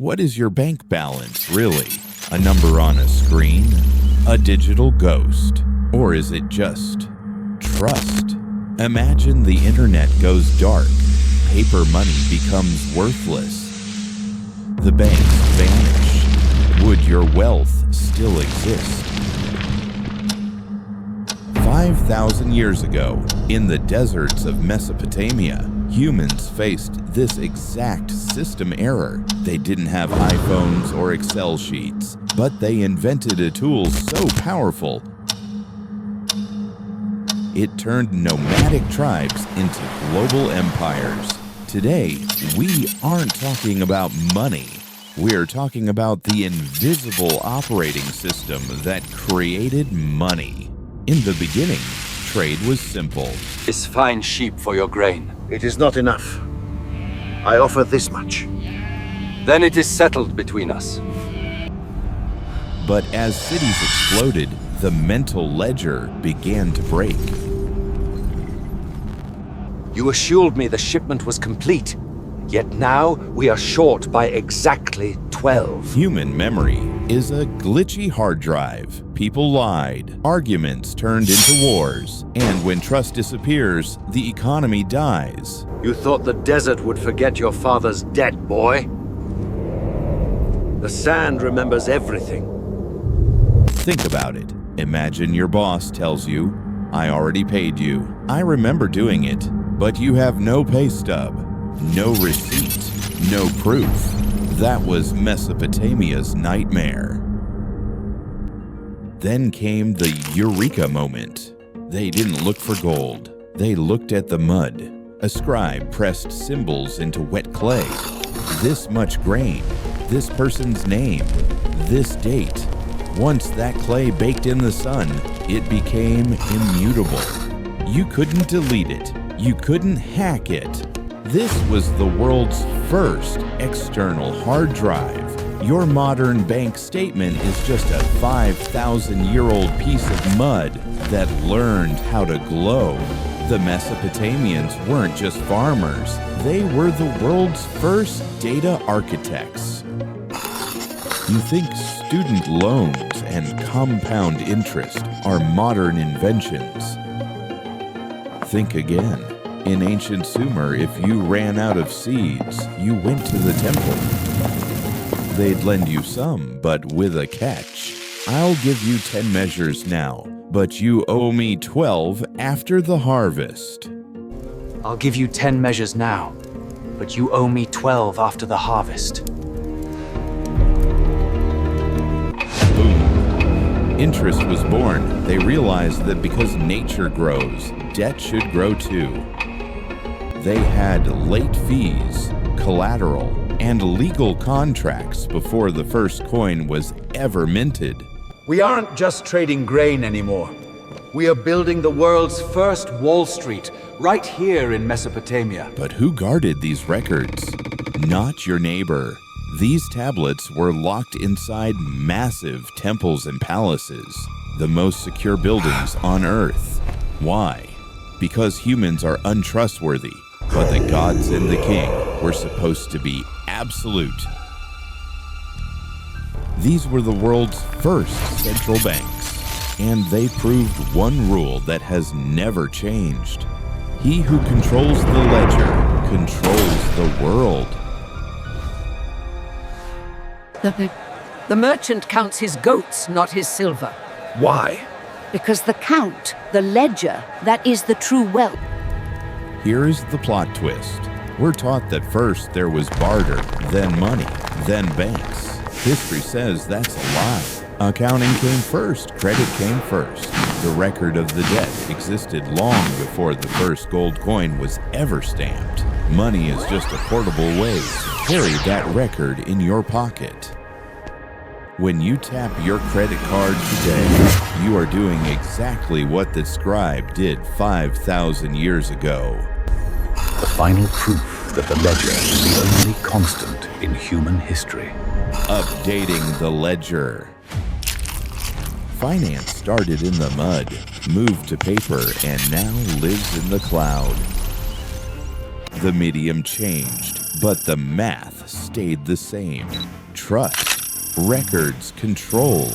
What is your bank balance, really? A number on a screen? A digital ghost? Or is it just trust? Imagine the internet goes dark. Paper money becomes worthless. The banks vanish. Would your wealth still exist? 5,000 years ago, in the deserts of Mesopotamia, humans faced this exact system error. They didn't have iPhones or Excel sheets, but they invented a tool so powerful it turned nomadic tribes into global empires. Today, we aren't talking about money. We're talking about the invisible operating system that created money. In the beginning, trade was simple. This fine sheep for your grain. It is not enough. I offer this much. Then it is settled between us. But as cities exploded, the mental ledger began to break. You assured me the shipment was complete, yet now we are short by exactly 12. Human memory is a glitchy hard drive. People lied, arguments turned into wars, and when trust disappears, the economy dies. You thought the desert would forget your father's debt, boy? The sand remembers everything. Think about it. Imagine your boss tells you, "I already paid you. I remember doing it." But you have no pay stub, no receipt, no proof. That was Mesopotamia's nightmare. Then came the eureka moment. They didn't look for gold. They looked at the mud. A scribe pressed symbols into wet clay. This much grain, this person's name, this date. Once that clay baked in the sun, it became immutable. You couldn't delete it. You couldn't hack it. This was the world's first external hard drive. Your modern bank statement is just a 5,000-year-old piece of mud that learned how to glow. The Mesopotamians weren't just farmers. They were the world's first data architects. You think student loans and compound interest are modern inventions? Think again. In ancient Sumer, if you ran out of seeds, you went to the temple. They'd lend you some, but with a catch. I'll give you 10 measures now, but you owe me 12 after the harvest. I'll give you 10 measures now, but you owe me 12 after the harvest. Boom. Interest was born. They realized that because nature grows, debt should grow too. They had late fees, collateral, and legal contracts before the first coin was ever minted. We aren't just trading grain anymore. We are building the world's first Wall Street, right here in Mesopotamia. But who guarded these records? Not your neighbor. These tablets were locked inside massive temples and palaces, the most secure buildings on Earth. Why? Because humans are untrustworthy, but the gods and the king were supposed to be absolute. These were the world's first central banks, and they proved one rule that has never changed. He who controls the ledger controls the world. The merchant counts his goats, not his silver. Why? Because the count, the ledger, that is the true wealth. Here is the plot twist. We're taught that first there was barter, then money, then banks. History says that's a lie. Accounting came first, credit came first. The record of the debt existed long before the first gold coin was ever stamped. Money is just a portable way to carry that record in your pocket. When you tap your credit card today, you are doing exactly what the scribe did 5,000 years ago. The final proof that the ledger is the only constant in human history. Updating the ledger. Finance started in the mud, moved to paper, and now lives in the cloud. The medium changed, but the math stayed the same. Trust, records, control.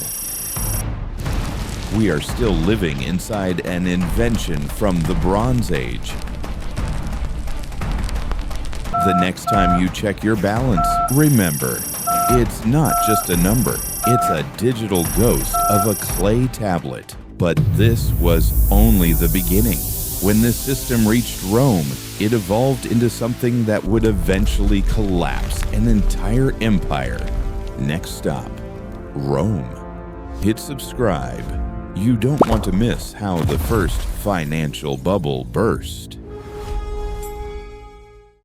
We are still living inside an invention from the Bronze Age. The next time you check your balance, remember, it's not just a number, it's a digital ghost of a clay tablet. But this was only the beginning. When this system reached Rome, it evolved into something that would eventually collapse an entire empire. Next stop, Rome. Hit subscribe. You don't want to miss how the first financial bubble burst.